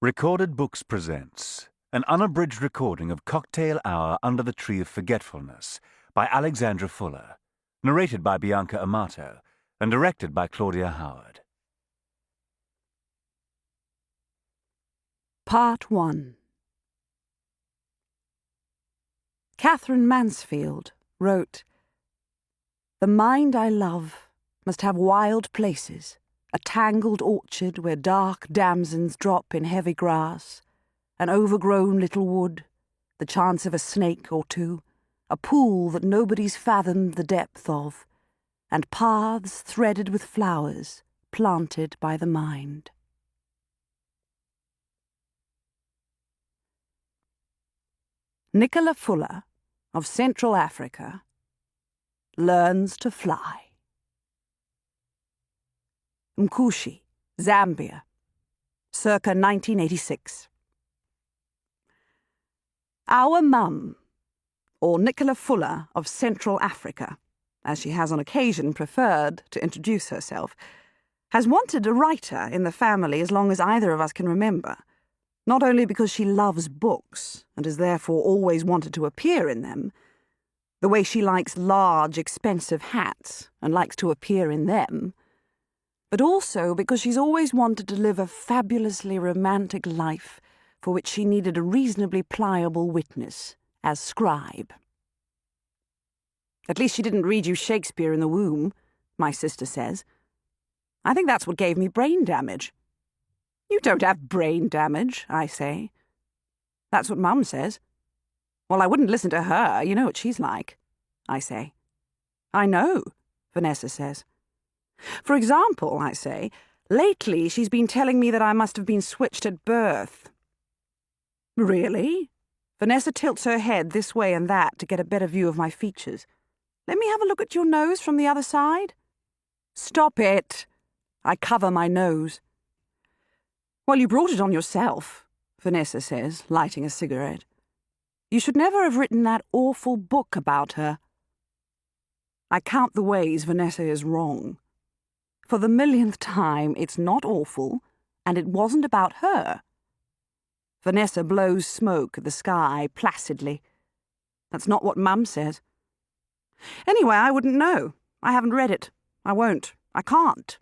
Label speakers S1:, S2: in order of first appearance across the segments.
S1: Recorded Books presents an unabridged recording of Cocktail Hour Under the Tree of Forgetfulness by Alexandra Fuller, narrated by Bianca Amato, and directed by Claudia Howard.
S2: Part 1. Catherine Mansfield wrote, "The mind I love must have wild places, a tangled orchard where dark damsons drop in heavy grass, an overgrown little wood, the chance of a snake or two, a pool that nobody's fathomed the depth of, and paths threaded with flowers planted by the mind." Nicola Fuller, of Central Africa, learns to fly. Mkushi, Zambia, circa 1986. Our mum, or Nicola Fuller of Central Africa, as she has on occasion preferred to introduce herself, has wanted a writer in the family as long as either of us can remember, not only because she loves books and has therefore always wanted to appear in them, the way she likes large, expensive hats and likes to appear in them, but also because she's always wanted to live a fabulously romantic life for which she needed a reasonably pliable witness as scribe. "At least she didn't read you Shakespeare in the womb," my sister says. "I think that's what gave me brain damage." "You don't have brain damage," I say. "That's what Mum says." "Well, I wouldn't listen to her. You know what she's like," I say. "I know," Vanessa says. "For example," I say, "lately she's been telling me that I must have been switched at birth." "Really?" Vanessa tilts her head this way and that to get a better view of my features. "Let me have a look at your nose from the other side." "Stop it." I cover my nose. "Well, you brought it on yourself," Vanessa says, lighting a cigarette. "You should never have written that awful book about her." I count the ways Vanessa is wrong. For the millionth time, it's not awful, and it wasn't about her. Vanessa blows smoke at the sky placidly. That's not what Mum says. Anyway, I wouldn't know. I haven't read it. I won't. I can't.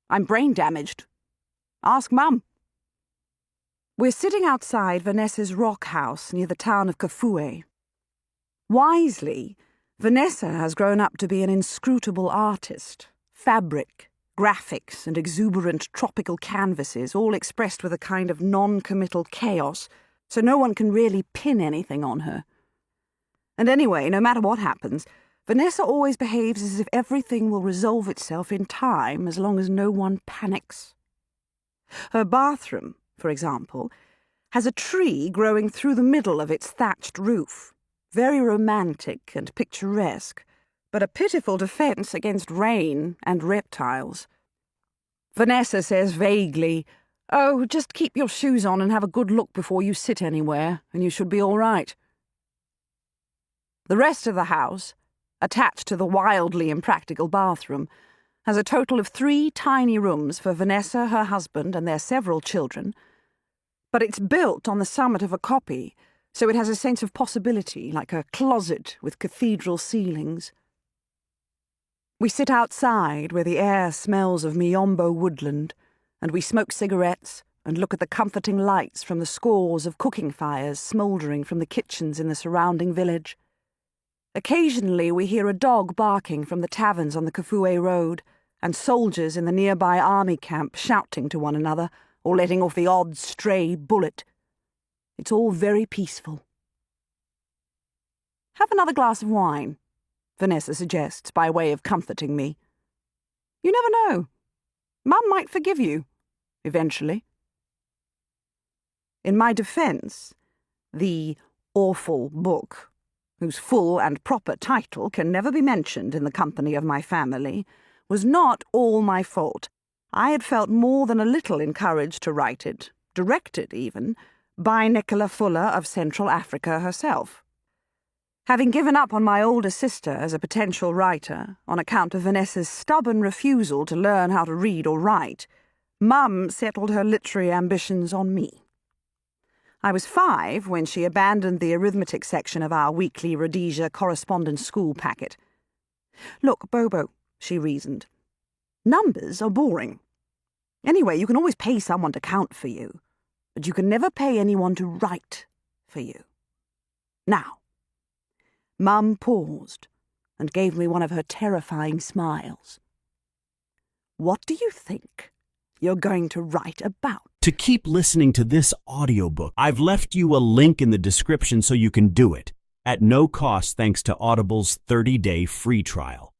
S2: I'm brain damaged. Ask Mum. We're sitting outside Vanessa's rock house near the town of Kafue. Wisely, Vanessa has grown up to be an inscrutable artist. Fabric, graphics, and exuberant tropical canvases, all expressed with a kind of non-committal chaos, so no one can really pin anything on her. And anyway, no matter what happens, Vanessa always behaves as if everything will resolve itself in time as long as no one panics. Her bathroom, for example, has a tree growing through the middle of its thatched roof, very romantic and picturesque, but a pitiful defence against rain and reptiles. Vanessa says vaguely, "Oh, just keep your shoes on and have a good look before you sit anywhere, and you should be all right." The rest of the house, attached to the wildly impractical bathroom, has a total of 3 tiny rooms for Vanessa, her husband, and their several children, but it's built on the summit of a kopje, so it has a sense of possibility, like a closet with cathedral ceilings. We sit outside where the air smells of Miombo woodland, and we smoke cigarettes and look at the comforting lights from the scores of cooking fires smouldering from the kitchens in the surrounding village. Occasionally we hear a dog barking from the taverns on the Kafue road, and soldiers in the nearby army camp shouting to one another or letting off the odd stray bullet. It's all very peaceful. "Have another glass of wine," Vanessa suggests by way of comforting me. "You never know. Mum might forgive you, eventually." In my defence, the awful book, whose full and proper title can never be mentioned in the company of my family, was not all my fault. I had felt more than a little encouraged to write it, directed even, by Nicola Fuller of Central Africa herself. Having given up on my older sister as a potential writer on account of Vanessa's stubborn refusal to learn how to read or write, Mum settled her literary ambitions on me. I was 5 when she abandoned the arithmetic section of our weekly Rhodesia correspondence school packet. "Look, Bobo," she reasoned, "numbers are boring. Anyway, you can always pay someone to count for you, but you can never pay anyone to write for you. Now." Mum paused and gave me one of her terrifying smiles. "What do you think you're going to write about?"
S3: To keep listening to this audiobook, I've left you a link in the description so you can do it, at no cost thanks to Audible's 30-day free trial.